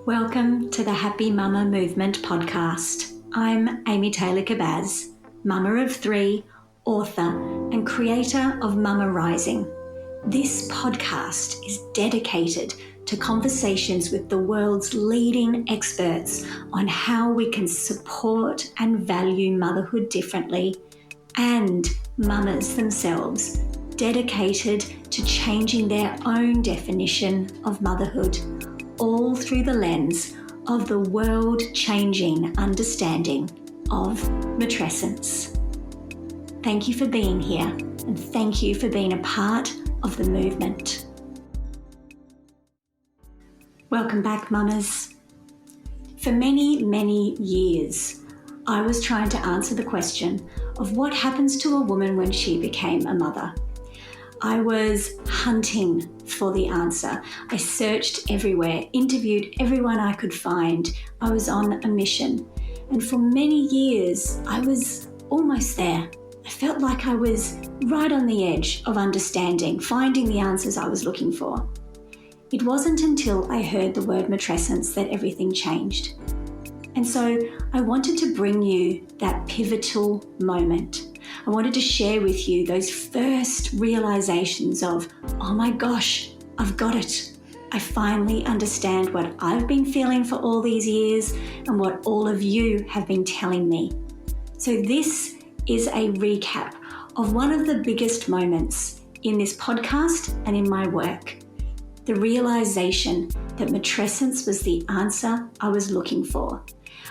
Welcome to the Happy Mama Movement podcast. I'm Amy Taylor-Kabaz, mama of three, author and creator of Mama Rising. This podcast is dedicated to conversations with the world's leading experts on how we can support and value motherhood differently, and mamas themselves dedicated to changing their own definition of motherhood, all through the lens of the world-changing understanding of matrescence. Thank you for being here, and thank you for being a part of the movement. Welcome back, mamas. For many, many years, I was trying to answer the question of what happens to a woman when she became a mother. I was hunting for the answer. I searched everywhere, interviewed everyone I could find. I was on a mission. And for many years, I was almost there. I felt like I was right on the edge of understanding, finding the answers I was looking for. It wasn't until I heard the word matrescence that everything changed. And so I wanted to bring you that pivotal moment. I wanted to share with you those first realizations of, oh my gosh, I've got it. I finally understand what I've been feeling for all these years and what all of you have been telling me. So this is a recap of one of the biggest moments in this podcast and in my work. The realization that matrescence was the answer I was looking for.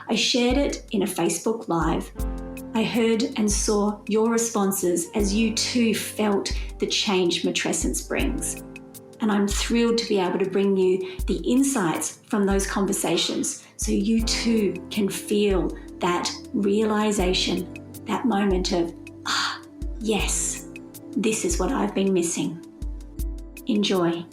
I shared it in a Facebook Live. I heard and saw your responses as you too felt the change matrescence brings. And I'm thrilled to be able to bring you the insights from those conversations so you too can feel that realization, that moment of, yes, this is what I've been missing. Enjoy.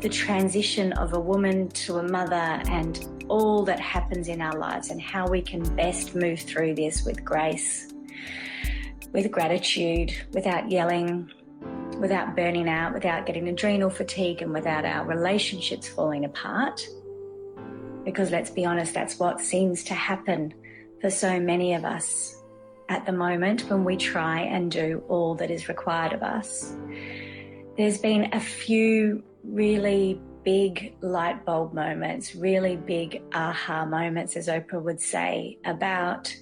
The transition of a woman to a mother and all that happens in our lives and how we can best move through this with grace, with gratitude, without yelling, without burning out, without getting adrenal fatigue, and without our relationships falling apart. Because let's be honest, that's what seems to happen for so many of us at the moment when we try and do all that is required of us. There's been a few really big light bulb moments, really big aha moments, as Oprah would say, about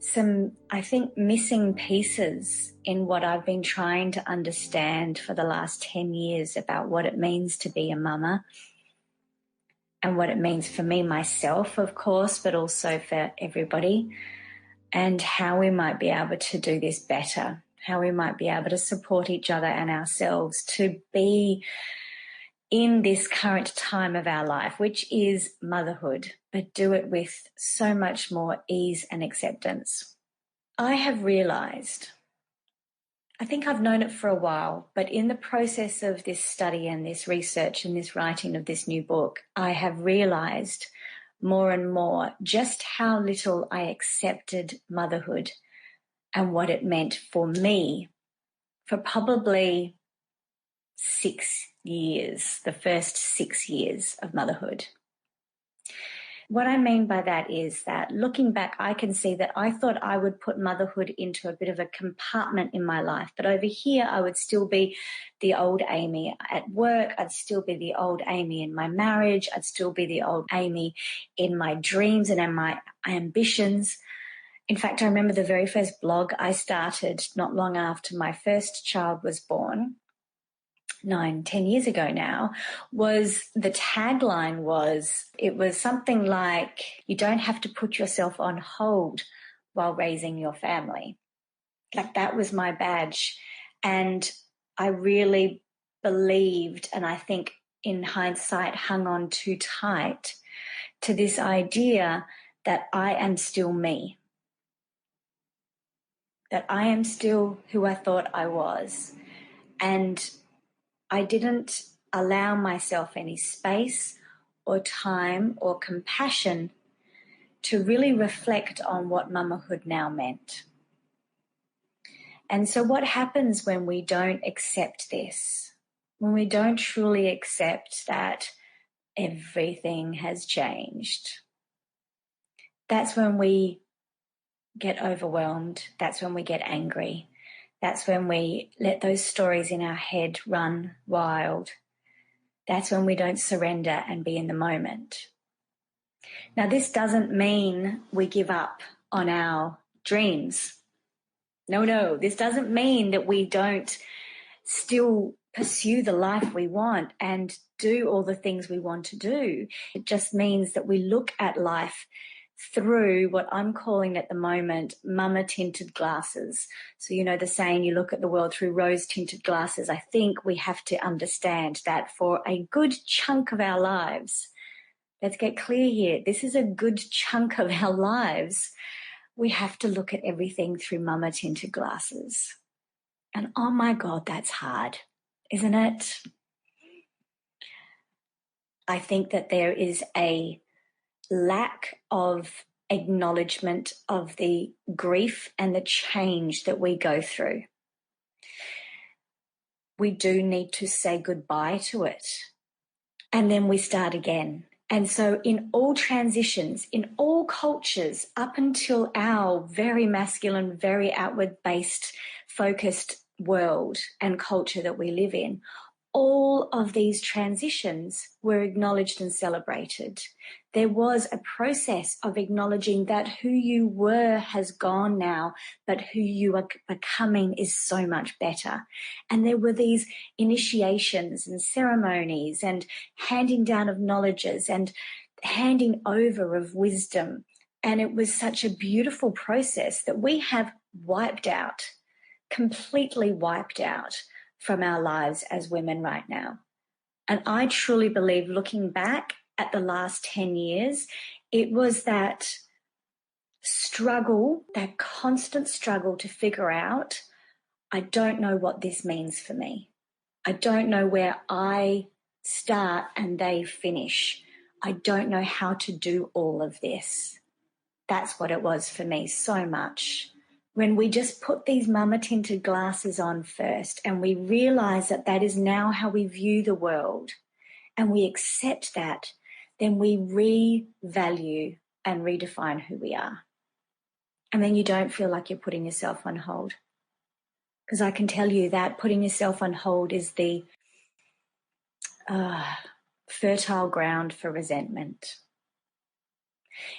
some, I think, missing pieces in what I've been trying to understand for the last 10 years about what it means to be a mama and what it means for me, myself, of course, but also for everybody, and how we might be able to do this better, how we might be able to support each other and ourselves to be in this current time of our life, which is motherhood, but do it with so much more ease and acceptance. I have realized, I think I've known it for a while, but in the process of this study and this research and this writing of this new book, I have realized more and more just how little I accepted motherhood and what it meant for me for probably 6 years, the first 6 years of motherhood. What I mean by that is that looking back, I can see that I thought I would put motherhood into a bit of a compartment in my life. But over here, I would still be the old Amy at work. I'd still be the old Amy in my marriage. I'd still be the old Amy in my dreams and in my ambitions. In fact, I remember the very first blog I started not long after my first child was born, 9-10 years ago now, was the tagline was, it was something like, you don't have to put yourself on hold while raising your family. Like, that was my badge. And I really believed, and I think in hindsight hung on too tight to this idea that I am still me, that I am still who I thought I was. And I didn't allow myself any space or time or compassion to really reflect on what motherhood now meant. And so what happens when we don't accept this? when we don't truly accept that everything has changed, that's when we get overwhelmed. That's when we get angry. That's when we let those stories in our head run wild. That's when we don't surrender and be in the moment. Now, this doesn't mean we give up on our dreams. No, this doesn't mean that we don't still pursue the life we want and do all the things we want to do. It just means that we look at life through what I'm calling at the moment mama tinted glasses. So, you know, the saying, you look at the world through rose tinted glasses. I think we have to understand that for a good chunk of our lives, let's get clear here, this is a good chunk of our lives, we have to look at everything through mama tinted glasses. And oh my God, that's hard, isn't it? I think that there is a lack of acknowledgement of the grief and the change that we go through. We do need to say goodbye to it. And then we start again. And so in all transitions, in all cultures, up until our very masculine, very outward-based, focused world and culture that we live in, all of these transitions were acknowledged and celebrated. There was a process of acknowledging that who you were has gone now, but who you are becoming is so much better. And there were these initiations and ceremonies and handing down of knowledges and handing over of wisdom. And it was such a beautiful process that we have wiped out, completely wiped out from our lives as women right now. And I truly believe, looking back at the last 10 years, it was that struggle, that constant struggle to figure out, I don't know what this means for me. I don't know where I start and they finish. I don't know how to do all of this. That's what it was for me so much. When we just put these mama tinted glasses on first and we realize that that is now how we view the world and we accept that, then we revalue and redefine who we are. And then you don't feel like you're putting yourself on hold. Because I can tell you that putting yourself on hold is the fertile ground for resentment.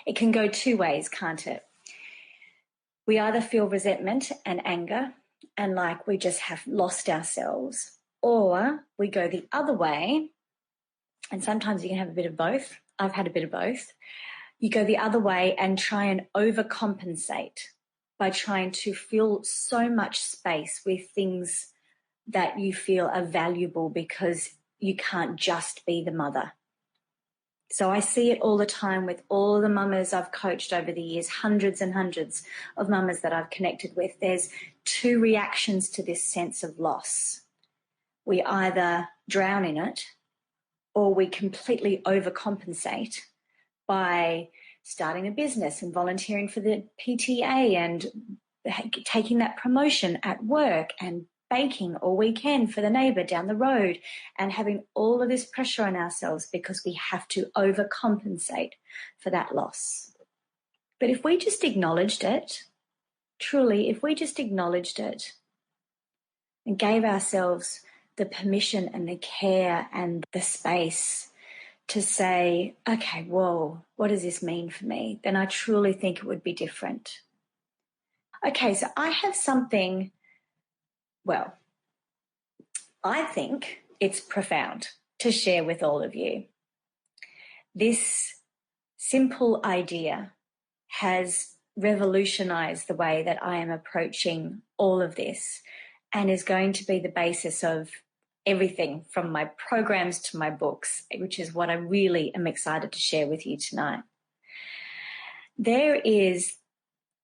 It can go two ways, can't it? We either feel resentment and anger and like we just have lost ourselves, or we go the other way, and sometimes you can have a bit of both. I've had a bit of both. You go the other way and try and overcompensate by trying to fill so much space with things that you feel are valuable because you can't just be the mother. So I see it all the time with all the mamas I've coached over the years, hundreds and hundreds of mamas that I've connected with. There's two reactions to this sense of loss. We either drown in it or we completely overcompensate by starting a business and volunteering for the PTA and taking that promotion at work and baking all weekend for the neighbour down the road and having all of this pressure on ourselves because we have to overcompensate for that loss. But if we just acknowledged it, truly, if we just acknowledged it and gave ourselves the permission and the care and the space to say, okay, whoa, what does this mean for me? Then I truly think it would be different. Okay, so I have something, well, I think it's profound to share with all of you. This simple idea has revolutionized the way that I am approaching all of this and is going to be the basis of everything from my programs to my books, which is what I really am excited to share with you tonight. There is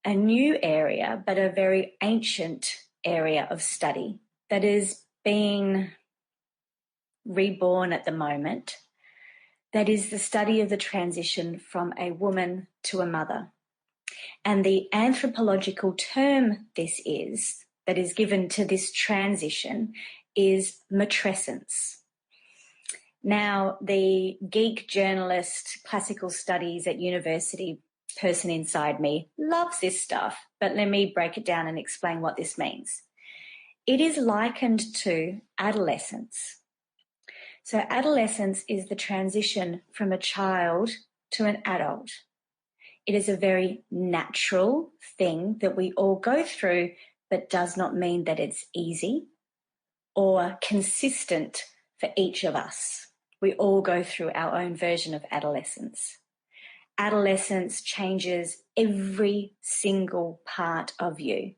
a new area, but a very ancient area of study that is being reborn at the moment. That is the study of the transition from a woman to a mother. And the anthropological term that is given to this transition is matrescence. Now, the geek journalist, classical studies at university person inside me loves this stuff, but let me break it down and explain what this means. It is likened to adolescence. So adolescence is the transition from a child to an adult. It is a very natural thing that we all go through, but does not mean that it's easy or consistent for each of us. We all go through our own version of adolescence. Adolescence changes every single part of you.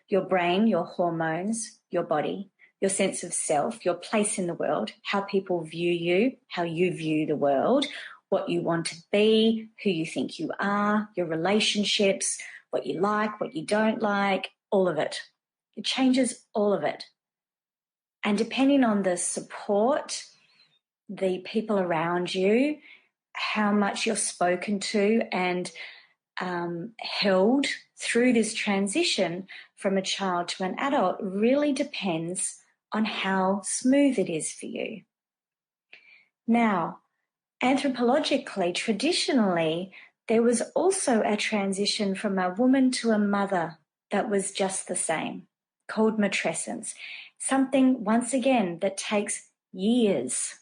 Your brain, your hormones, your body, your sense of self, your place in the world, how people view you, how you view the world, what you want to be, who you think you are, your relationships, what you like, what you don't like, all of it. It changes all of it. And depending on the support, the people around you, how much you're spoken to and held through this transition from a child to an adult really depends on how smooth it is for you. Now, anthropologically, traditionally, there was also a transition from a woman to a mother that was just the same, called matrescence. Something, once again, that takes years.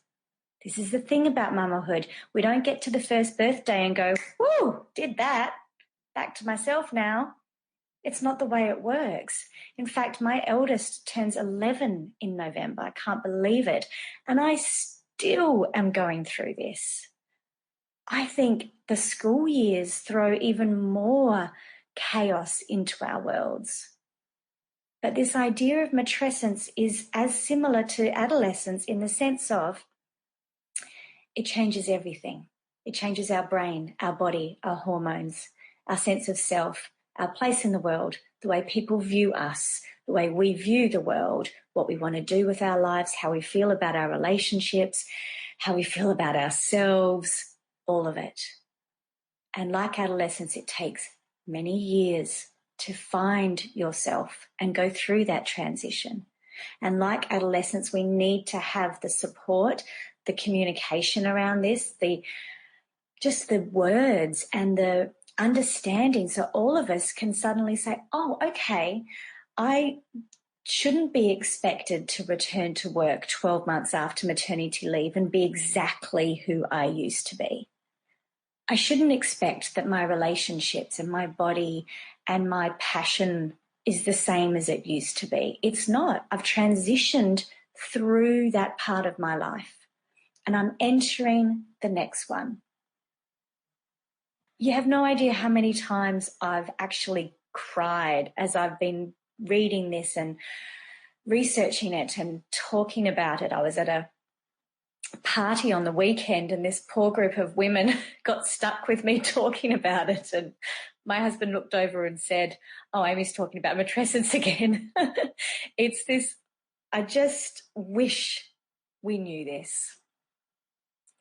This is the thing about mamahood. We don't get to the first birthday and go, whoo, did that. Back to myself now. It's not the way it works. In fact, my eldest turns 11 in November. I can't believe it. And I still am going through this. I think the school years throw even more chaos into our worlds. But this idea of matrescence is as similar to adolescence in the sense of it changes everything. It changes our brain, our body, our hormones, our sense of self, our place in the world, the way people view us, the way we view the world, what we want to do with our lives, how we feel about our relationships, how we feel about ourselves, all of it. And like adolescence, it takes many years to find yourself and go through that transition. And like adolescence, we need to have the support, the communication around this, just the words and the understanding, so all of us can suddenly say, oh, okay, I shouldn't be expected to return to work 12 months after maternity leave and be exactly who I used to be. I shouldn't expect that my relationships and my body and my passion is the same as it used to be. It's not. I've transitioned through that part of my life and I'm entering the next one. You have no idea how many times I've actually cried as I've been reading this and researching it and talking about it. I was at a party on the weekend and this poor group of women got stuck with me talking about it, and my husband looked over and said, oh, Amy's talking about matrescence again. It's this, I just wish we knew this.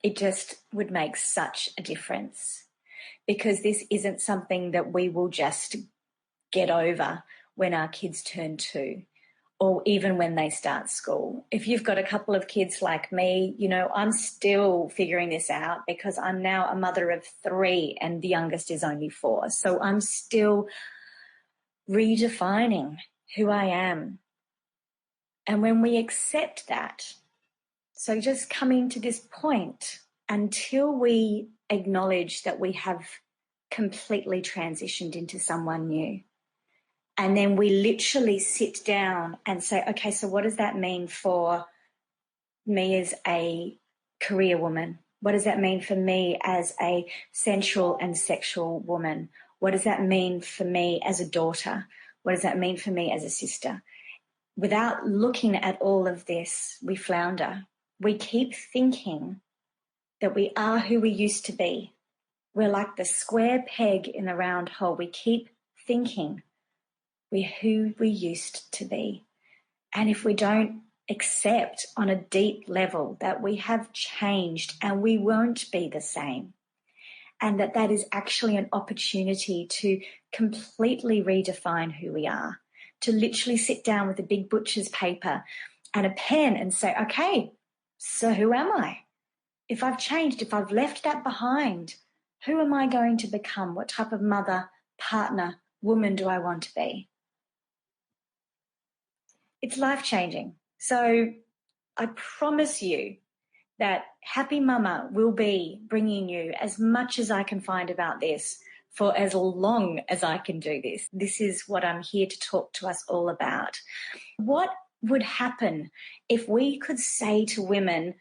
It just would make such a difference, because this isn't something that we will just get over when our kids turn 2. Or even when they start school. If you've got a couple of kids like me, you know, I'm still figuring this out because I'm now a mother of 3 and the youngest is only 4. So I'm still redefining who I am. And when we accept that, so just coming to this point, until we acknowledge that we have completely transitioned into someone new, and then we literally sit down and say, okay, so what does that mean for me as a career woman? What does that mean for me as a sensual and sexual woman? What does that mean for me as a daughter? What does that mean for me as a sister? Without looking at all of this, we flounder. We keep thinking that we are who we used to be. We're like the square peg in the round hole. We keep thinking we're who we used to be. And if we don't accept on a deep level that we have changed and we won't be the same, and that is actually an opportunity to completely redefine who we are, to literally sit down with a big butcher's paper and a pen and say, okay, so who am I? If I've changed, if I've left that behind, who am I going to become? What type of mother, partner, woman do I want to be? It's life-changing. So I promise you that Happy Mama will be bringing you as much as I can find about this for as long as I can do this. This is what I'm here to talk to us all about. What would happen if we could say to women,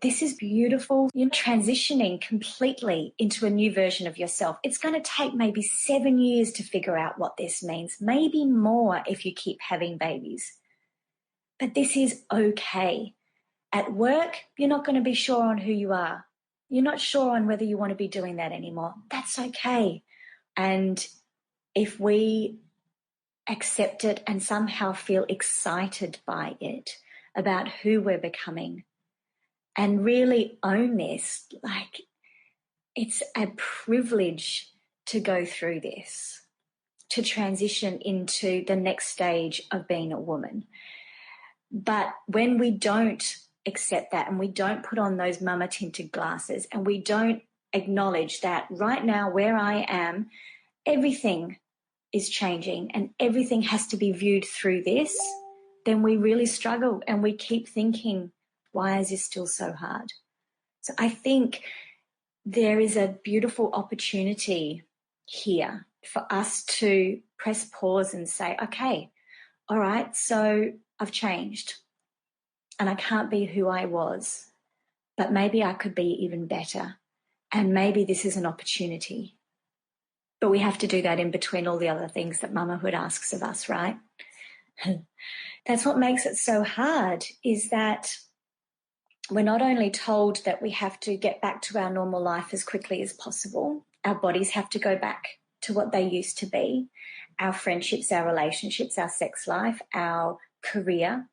this is beautiful, you're transitioning completely into a new version of yourself. It's going to take maybe 7 years to figure out what this means, maybe more if you keep having babies. But this is okay. At work, you're not going to be sure on who you are. You're not sure on whether you want to be doing that anymore. That's okay. And if we accept it and somehow feel excited by it, about who we're becoming, and really own this, like it's a privilege to go through this, to transition into the next stage of being a woman. But when we don't accept that and we don't put on those mama tinted glasses and we don't acknowledge that right now where I am, everything is changing and everything has to be viewed through this, then we really struggle and we keep thinking, why is this still so hard? So I think there is a beautiful opportunity here for us to press pause and say, okay, all right, so I've changed and I can't be who I was, but maybe I could be even better. And maybe this is an opportunity. But we have to do that in between all the other things that mamahood asks of us, right? That's what makes it so hard, is that we're not only told that we have to get back to our normal life as quickly as possible, our bodies have to go back to what they used to be, our friendships, our relationships, our sex life, our career,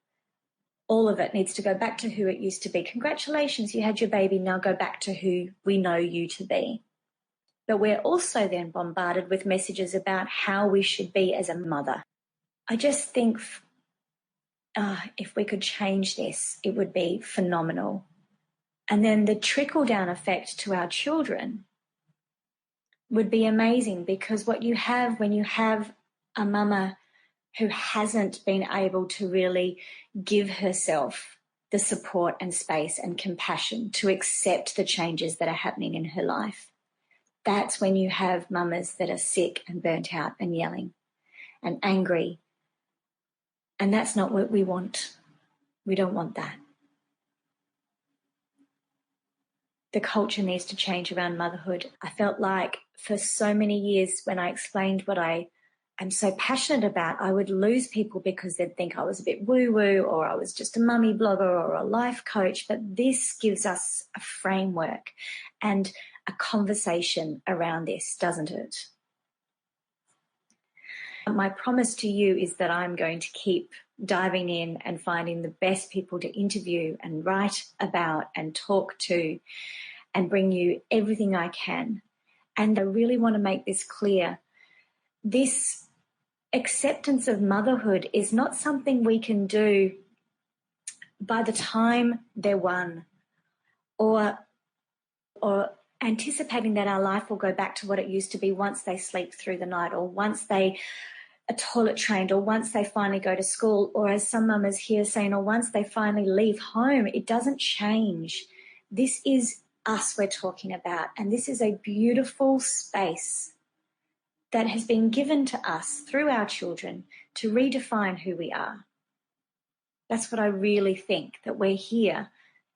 all of it needs to go back to who it used to be. Congratulations, you had your baby, now go back to who we know you to be. But we're also then bombarded with messages about how we should be as a mother. I just think if we could change this, it would be phenomenal. And then the trickle-down effect to our children would be amazing, because what you have when you have a mama who hasn't been able to really give herself the support and space and compassion to accept the changes that are happening in her life, that's when you have mamas that are sick and burnt out and yelling and angry. And that's not what we want. We don't want that. The culture needs to change around motherhood. I felt like for so many years when I explained what I am so passionate about, I would lose people because they'd think I was a bit woo-woo or I was just a mummy blogger or a life coach. But this gives us a framework and a conversation around this, doesn't it? My promise to you is that I'm going to keep diving in and finding the best people to interview and write about and talk to and bring you everything I can. And I really want to make this clear. This acceptance of motherhood is not something we can do by the time they're one, or anticipating that our life will go back to what it used to be once they sleep through the night, or once they are toilet trained, or once they finally go to school, or as some mamas here saying, or once they finally leave home. It doesn't change. This is us we're talking about, and this is a beautiful space that has been given to us through our children to redefine who we are. That's what I really think, that we're here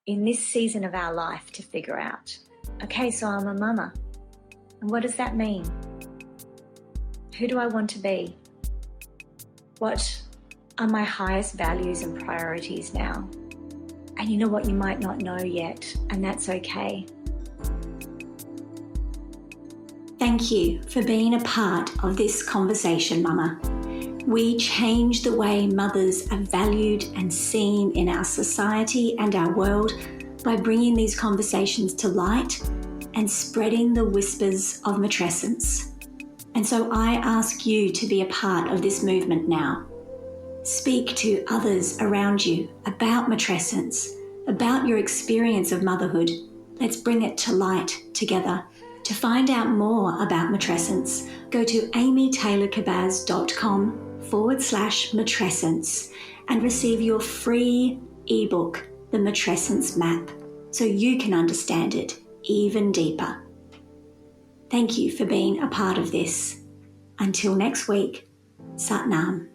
in this season of our life to figure out. Okay, so I'm a mama. And what does that mean? Who do I want to be? What are my highest values and priorities now? And you know what? You might not know yet, and that's okay. Thank you for being a part of this conversation, Mama. We change the way mothers are valued and seen in our society and our world by bringing these conversations to light and spreading the whispers of matrescence. And so I ask you to be a part of this movement now. Speak to others around you about matrescence, about your experience of motherhood. Let's bring it to light together. To find out more about matrescence, go to amytaylorkabaz.com/matrescence and receive your free ebook, The Matrescence Map, so you can understand it even deeper. Thank you for being a part of this. Until next week, Sat Nam.